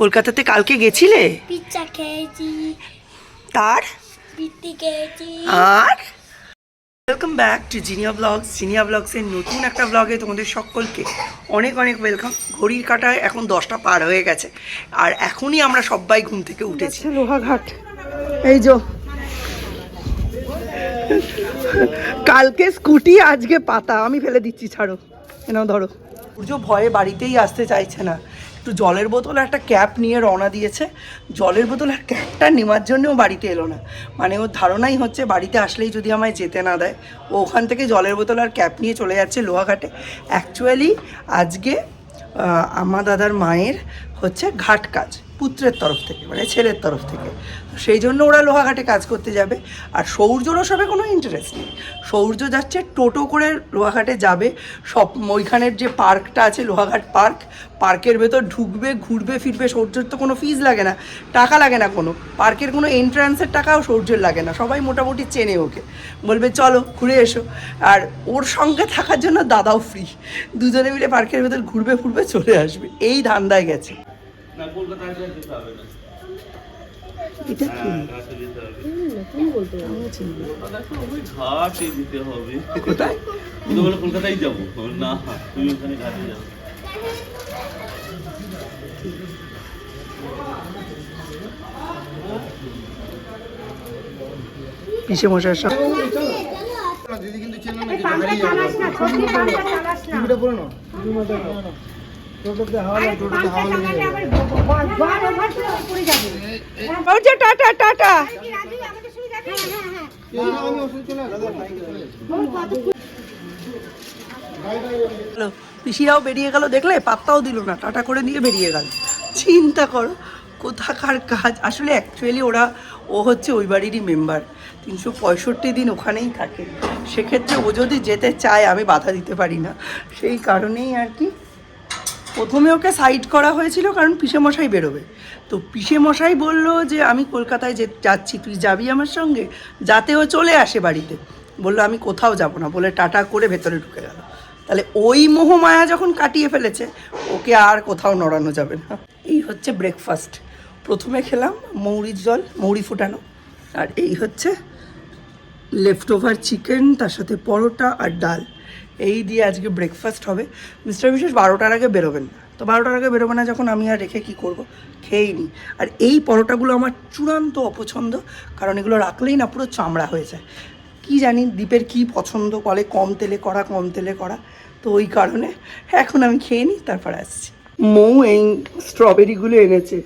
কলকাতাতে কালকে গেছিলে? পিৎজা খেয়েছি, তার পিত্তি খেয়েছি। আর welcome back to Jinia blogs. জিনিয়া ব্লগসের নতুন একটা ব্লগে তোমাদের সকলকে অনেক অনেক ওয়েলকাম। ঘড়ির কাঁটায় এখন 10টা পার হয়ে গেছে আর এখনই আমরা সবাই ঘুম থেকে উঠেছি। লোহাঘাট, এই যে কালকে স্কুটি আজকে পাতা, আমি ফেলে দিচ্ছি, ছাড়ো এনাও ধরো। সূর্য ভয়ে বাড়িতেই আসতে চাইছে না, একটু জলের বোতল একটা ক্যাপ নিয়ে রওনা দিয়েছে। জলের বোতল আর ক্যাপটা নেওয়ার জন্যও বাড়িতে এলো না, মানে ওর ধারণাই হচ্ছে বাড়িতে আসলেই যদি আমায় যেতে না দেয় ও ওখান থেকে জলের বোতল আর ক্যাপ নিয়ে চলে যাচ্ছে লোহাঘাটে। অ্যাকচুয়ালি আজকে আমার দাদার মায়ের হচ্ছে ঘাট কাজ পুত্রের তরফ থেকে, মানে ছেলের তরফ থেকে, সেই জন্য ওরা লোহাঘাটে কাজ করতে যাবে। আর সৌর্যরও সবে কোনো ইন্টারেস্ট নেই। সৌর্য যাচ্ছে টোটো করে লোহাঘাটে যাবে, সব ওইখানের যে পার্কটা আছে লোহাঘাট পার্ক, পার্কের ভেতর ঢুকবে, ঘুরবে ফিরবে। সৌর্যের তো কোনো ফিজ লাগে না, টাকা লাগে না কোনো, পার্কের কোনো এন্ট্রান্সের টাকাও সৌর্যের লাগে না, সবাই মোটামুটি চেনে ওকে, বলবে চলো ঘুরে এসো। আর ওর সঙ্গে থাকার জন্য দাদাও ফ্রি, দুজনে মিলে পার্কের ভেতর ঘুরবে ফুরবে চলে আসবে, এই ধান্দায় গেছে। এটা কি কোথায়? কলকাতায় যাবো না, তুমি ওখানে ঘাটে যাবো। পিসে মশাইয়ের সাথে দিদি কিন্তু চেনো না, হারিয়ে যাবে। টিভিটা পড়ো না, টোটোতে হাওয়া লাগে, টোটোতে হাওয়া লেগে যাবে। Tata tata. আমি ওষুধ চলে পিসিরাও বেরিয়ে গেল, দেখলে পাত্তাও দিল না, টাটা করে দিয়ে বেরিয়ে গেল। চিন্তা করো কোথাকার কাজ। আসলে অ্যাকচুয়ালি ও হচ্ছে ওই বাড়িরই মেম্বার, 365 দিন ওখানেই থাকে, সেক্ষেত্রে ও যদি যেতে চায় আমি বাধা দিতে পারি না। সেই কারণেই আর কি প্রথমে ওকে সাইড করা হয়েছিল, কারণ পিসেমশাই বেরোবে। তো পিসেমশাই বললো যে আমি কলকাতায় যাচ্ছি, তুই যাবি আমার সঙ্গে, যাতে ও চলে আসে বাড়িতে। বললো আমি কোথাও যাব না, বলে টাটা করে ভেতরে ঢুকে গেল। তাহলে ওই মোহমায়া যখন কাটিয়ে ফেলেছে, ওকে আর কোথাও নড়ানো যাবে না। এই হচ্ছে ব্রেকফাস্ট। প্রথমে খেলাম মৌরির জল, মৌরি ফুটানো, আর এই হচ্ছে লেফট ওভার চিকেন, তার সাথে পরোটা আর ডাল। এই দিয়ে আজকে ব্রেকফাস্ট হবে। মিস্টার বিশেষ 12টার আগে বেরোবেন না, তো 12টার আগে বেরোবে না যখন, আমি আর রেখে কি করব, খেয়েই নিই। আর এই পরোটাগুলো আমার চূড়ান্ত অপছন্দ, কারণ এগুলো রাখলেই না পুরো চামড়া হয়ে যায়। কি জানি দীপের কি পছন্দ, বলে কম তেলে করা, কম তেলে করা, তো ওই কারণে এখন আমি খেয়ে নিই, তারপর আসছি। মৌ এই স্ট্রবেরিগুলো এনেছে,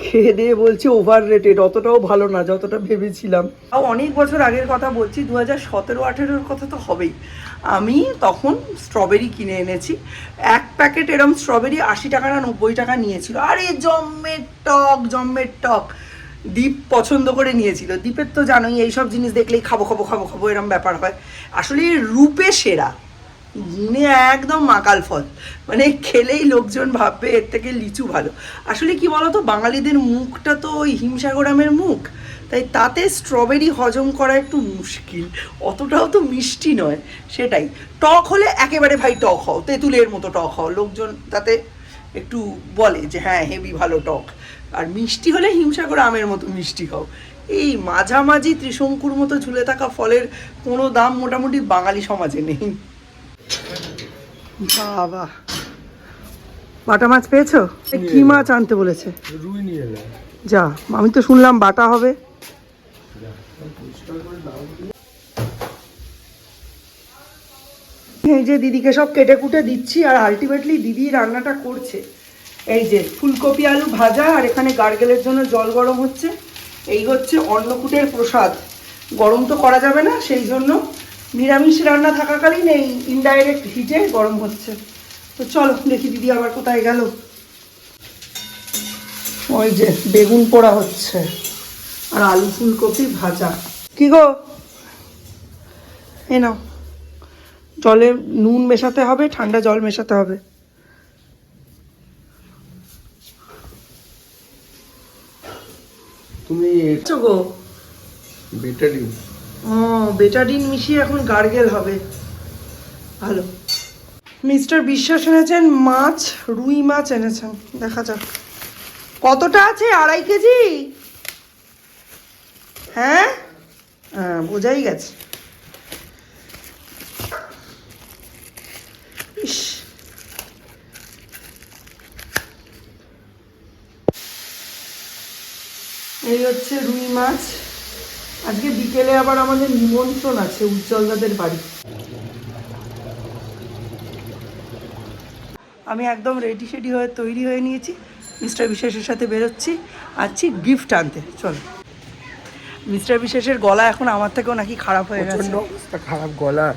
খেয়ে দিয়ে বলছে ওভার রেটেড, অতটাও ভালো না যতটা ভেবেছিলাম। তাও অনেক বছর আগের কথা বলছি, 2017-18 কথা তো হবেই। আমি তখন স্ট্রবেরি কিনে এনেছি, এক প্যাকেট এরম স্ট্রবেরি 80 টাকা না 90 টাকা নিয়েছিল। আরে জম্মের টক, জম্মের টক। দীপ পছন্দ করে নিয়েছিল। দীপের তো জানোই এইসব জিনিস দেখলেই খাবো খাবো খাবো খাবো এরম ব্যাপার হয়। আসলে রূপে সেরা, গুণে একদম মাকাল ফল, মানে খেলেই লোকজন ভাববে এর থেকে লিচু ভালো। আসলে কি বলতো, বাঙালিদের মুখটা তো ওই হিমসাগরামের মুখ, তাই তাতে স্ট্রবেরি হজম করা একটু মুশকিল, অতটাও তো মিষ্টি নয়। সেটাই, টক হলে একেবারে ভাই টক হও, তেঁতুলের মতো টক হও, লোকজন তাতে একটু বলে যে হ্যাঁ হেভি ভালো টক। আর মিষ্টি হলে হিমসাগর আমের মতো মিষ্টি হও। এই মাঝামাঝি ত্রিশঙ্কুর মতো ঝুলে থাকা ফলের কোনো দাম মোটামুটি বাঙালি সমাজে নেই। বাবা, বাটা মাছ পেয়েছো? কি মাছ আনতে বলেছে? রুই নিয়ে এলে যা, আমি তো শুনলাম বাটা হবে। এই যে দিদিকে সব কেটে কুটে দিচ্ছি, আর আলটিমেটলি দিদি রান্নাটা করছে। এই যে ফুলকপি আলু ভাজা, আর এখানে গার্গেলের জন্য জল গরম হচ্ছে। এই হচ্ছে অন্নকূটের প্রসাদ, গরম তো করা যাবে না, সেই জন্য নিরামিষ রান্না থাকাকালীন এই ইনডাইরেক্ট হিটে গরম হচ্ছে। তো চলো দেখি দিদি আবার কোথায় গেল। ওই যে বেগুন পোড়া হচ্ছে আর আলু ফুলকপি ভাজা। কি গো, এই নাও, জলে নুন মেশাতে হবে, ঠান্ডা জল মেশাতে হবে। তুমি গো বেটাডিন, ও বেটাডিন মিশিয়ে এখন গার্গেল হবে, ভালো। মিস্টার বিশ্বাস এনেছেন মাছ, রুই মাছ এনেছেন, দেখা যাক কতটা আছে। 2.5 কেজি? হ্যাঁ হ্যাঁ, বোঝাই গেছে। ইস, এই হচ্ছে রুই মাছ। আজকে বিকেলে আবার আমাদের নিমন্ত্রণ আছে উজ্জ্বলদাদের বাড়ি। আমি একদম রেডি শেডি হয়ে তৈরি হয়ে নিয়েছি, মিস্টার বিশ্বাসের সাথে বেরোচ্ছি, আছি গিফট আনতে। চলো। মিস্টার বিশ্বাসের গলা এখন আমার থেকেও নাকি খারাপ হয়ে গেছে, অবস্থা খারাপ গলা,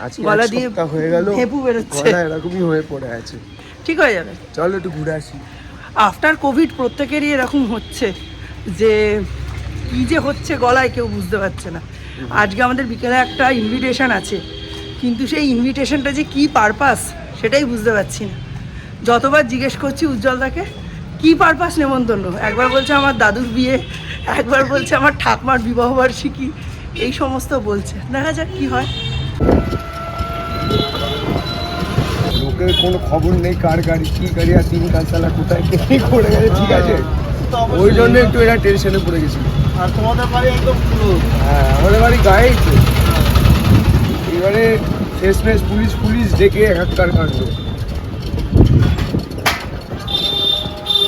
আজকে গলা এক দিয়ে সপ্তাহ হয়ে গেল হেপু বেরোচ্ছে। গলা এরকমই হয়ে পড়ে আছে। ঠিক হয়ে যাবে, চলো একটু ঘুরে আসি। আফটার কোভিড প্রত্যেকেরই এরকম হচ্ছে, যে কী যে হচ্ছে গলায় কেউ বুঝতে পারছে না। আজকে আমাদের বিকেলে একটা ইনভিটেশন আছে, কিন্তু সেই ইনভিটেশনটা যে কী পারপাস সেটাই বুঝতে পারছি না। যতবার জিজ্ঞেস করছি উজ্জ্বলদাকে কী পারপাস নেমন্তন্ন, একবার বলছে আমার দাদুর বিয়ে, একবার বলছে আমার ঠাকমার বিবাহবার্ষিকী, এই সমস্ত বলছে। দেখা যাক কী হয়। লোকের কোনো খবর নেই কার গাড়ি কি গাড়ি আর দিন কাল চালা কোথায় কে করে গেছে, ঠিক আছে, ওই জন্য একটু এরা টেনশনে পড়ে গেছিল। আর তোমাদের বাড়ি একদম পুরো, হ্যাঁ আমাদের বাড়ি গায়েই তো, এবারে শেষমেশ পুলিশ ডেকে একাকার কাণ্ড।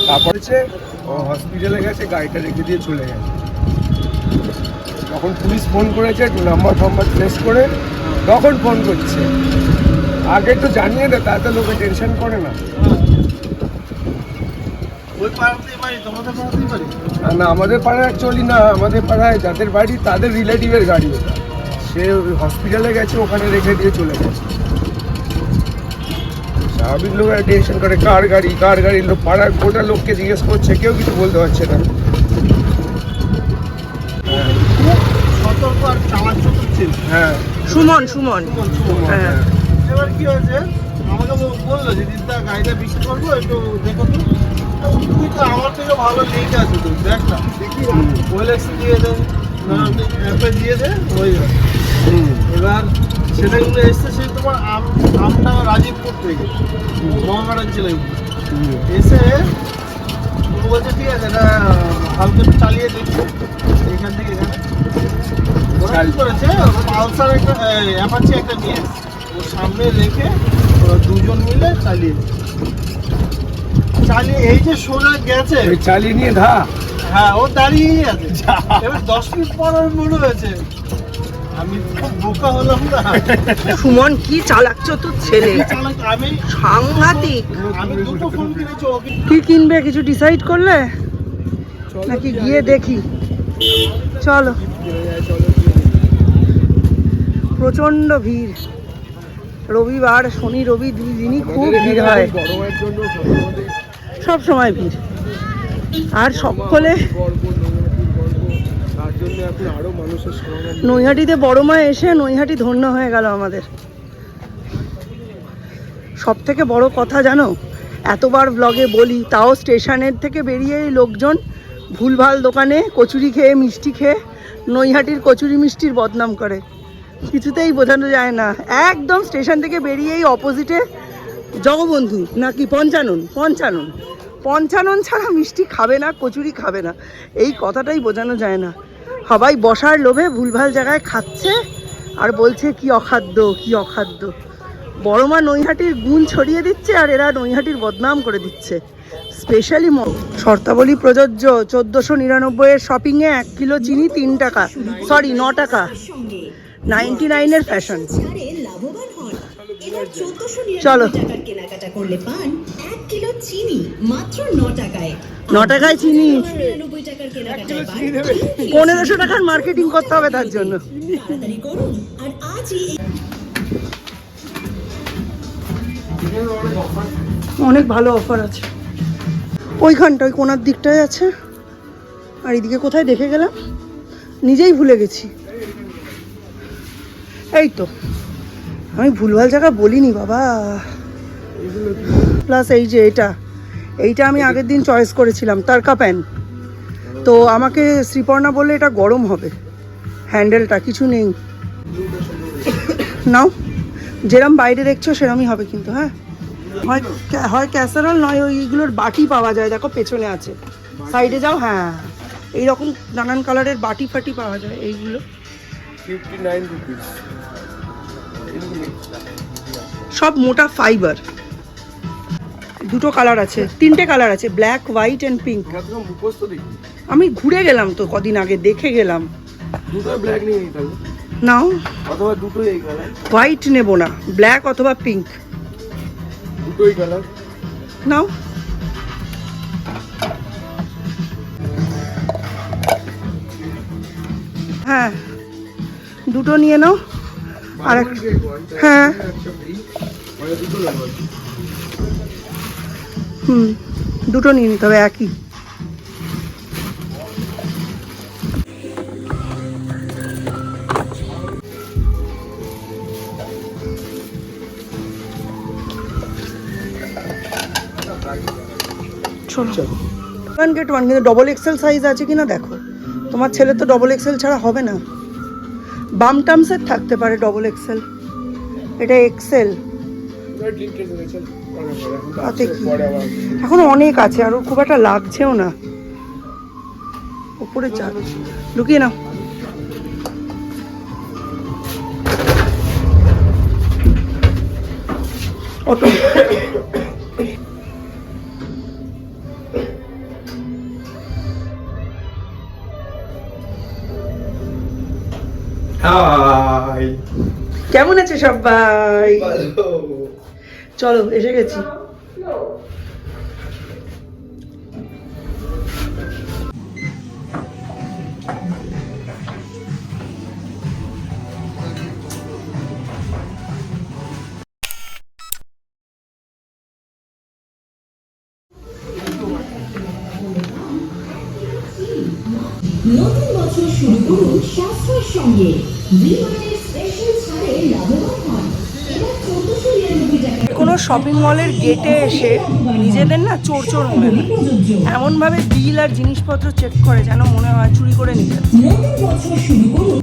তারপরে ও হসপিটালে গেছে, গাড়িটা রেখে দিয়ে চলে গেছে। যখন পুলিশ ফোন করেছে নাম্বার ট্রেস করে তখন ফোন করছে, আগে তো জানিয়ে দেয়, তাতে লোকে টেনশন করে না। ওই পাড়াতেই বাড়ি, তোমাদের পাড়াতেই বাড়ি? না আমাদের পাড়ায় অ্যাকচুয়ালি না, আমাদের পাড়ায় যাদের বাড়ি তাদের রিলেটিভের গাড়ি ওটা, সে হসপিটালে গেছে, ওখানে রেখে দিয়ে চলে গেছে। স্বাভাবিক লোক টেনশন করে কার গাড়ি, লোক পাড়ার গোটা লোককে জিজ্ঞেস করছে, কেউ কিছু বলতে পারছে না। সতর্ক আর চালাচ্ছিল। হ্যাঁ সুমন হ্যাঁ, হ্যাঁ। এবার কি হয়েছে, আমাকে বললো যে দিদা গাড়িটা বিক্রি করবো, একটু দেখো তো। তুই তো আমার থেকে ভালো লিঙ্ক আছে, তো দেখ না, দেখি ওয়েলেক্স দিয়ে দেন, অ্যাপে দিয়ে দে, হয়ে যাবে। এবার সেটা কিন্তু এসছে সেই তোমার আমটা রাজীবপুর থেকে, মহামারান ছেলে এসে বলছে ঠিক আছে, এটা হালকা একটু চালিয়ে দেখছে এখান থেকে এখানে। ওরা কি করেছে, পালসার একটা অ্যাপাচি একটা নিয়ে ওর সামনে রেখে ওরা দুজন মিলে চালিয়ে এই যে সোজা গেছে, ওই চালিয়ে নিয়ে ধা। হ্যাঁ ও দাঁড়িয়েই আছে। এবার 10 মিনিট পর ওর মনে হয়েছে, আমি খুব বোকা হলাম না। সুমন কি চালাক চতুর ছেলে, আমি সাংঘাতিক। দুটো ফোন কিনেছি, ওকে কি কিনবে কিছু ডিসাইড করলে নাকি গিয়ে দেখি? চলো। প্রচন্ড ভিড়, রবিবার শনি রবি 2 দিনই খুব ভিড় হয়, গরমের জন্য সব সময় ভিড়। আর সকলে তার জন্য এখন আরো মানুষের সমাগম। নৈহাটিতে বড় মা এসে নৈহাটি ধন্য হয়ে গেল আমাদের। সব থেকে বড় কথা জানো, এতবার ব্লগে বলি, তাও স্টেশনের থেকে বেরিয়েই লোকজন ভুলভাল দোকানে কচুরি খেয়ে মিষ্টি খেয়ে নৈহাটির কচুরি মিষ্টির বদনাম করে, কিছুতেই বোঝানো যায় না। একদম স্টেশন থেকে বেরিয়েই অপোজিটে জগবন্ধু নাকি পঞ্চানন ছাড়া মিষ্টি খাবে না, কচুরি খাবে না, এই কথাটাই বোঝানো যায় না। সবাই বসার লোভে ভুলভাল জায়গায় খাচ্ছে আর বলছে কি অখাদ্য। বড় মা নৈহাটির গুণ ছড়িয়ে দিচ্ছে আর এরা নৈহাটির বদনাম করে দিচ্ছে। স্পেশালি শর্তাবলী প্রযোজ্য, 1499 শপিংয়ে 1 কিলো চিনি 3 টাকা, সরি 9 টাকা, 99-এর ফ্যাশন। চলো। কেনাকাটা করলে পান 1 কিলো চিনি মাত্র 9 টাকায়। 9 টাকায় চিনি, 99 টাকার কেনাকাটায় পান 1500 টাকার মার্কেটিং করতে হবে তার জন্য। তাড়াতাড়ি করুন আর আজই অনেক ভালো অফার আছে ওইখানটা, ওই কোনার দিকটায় আছে। আর এদিকে কোথায় দেখে গেলাম নিজেই ভুলে গেছি। এই তো, আমি ভুলভাল জায়গা বলিনি বাবা। প্লাস এই যে এইটা আমি আগের দিন চয়েস করেছিলাম, তারকা প্যান্ট। তো আমাকে শ্রীপর্ণা বললে এটা গরম হবে, হ্যান্ডেলটা কিছু নেই। নাও যেরম বাইরে দেখছো সেরমই হবে কিন্তু, হ্যাঁ। হয় ক্যাসারল নয় ওইগুলোর বাটি পাওয়া যায়, দেখো পেছনে আছে, সাইডে যাও, হ্যাঁ এইরকম নানান কালারের বাটি ফাটি পাওয়া যায় এইগুলো। 59 রুপিস। সব মোটা ফাইবার। দুটো কালার আছে, তিনটে কালার আছে, ব্ল্যাক, হোয়াইট অ্যান্ড পিঙ্ক। মুখস্থ দেখি, আমি ঘুরে গেলাম তো কদিন আগে, দেখে গেলাম। দুটো ব্ল্যাক নিয়ে নিতে হবে, নাও, অথবা দুটোই এই কালার। হোয়াইট নেবো না, ব্ল্যাক অথবা পিঙ্ক দুটোই কালার নাও। হ্যাঁ দুটো নিয়ে নাও। আর হ্যাঁ দুটো নিয়ে নিতে হবে একই। চলো 1 get 1, কিন্তু ডবল এক্সেল সাইজ আছে কিনা দেখো, তোমার ছেলে তো ডবল এক্সেল ছাড়া হবে না। বাম টার্মসের থাকতে পারে ডবল এক্সেল, এটা এক্সেল। তাতে কি, এখন অনেক আছে, আর খুব একটা লাগছেও না। উপরে চা লুকিয়ে নাও। অটো হাই, কেমন আছে সবাই? চলো এসে গেছি। নতুন বছর শুরু করুন সাশ্রয়ের সঙ্গে। বিমানের স্পেশাল ছাড়ে লাভবান হন। এবার 1499 টাকা কোনো শপিং মলের গেটে এসে নিজেদের না চোর চোর মনে হয়, এমনভাবে বিল আর জিনিসপত্র চেক করে যেন মনে হয় চুরি করে নিয়ে যাচ্ছে। নতুন বছর শুরু করুন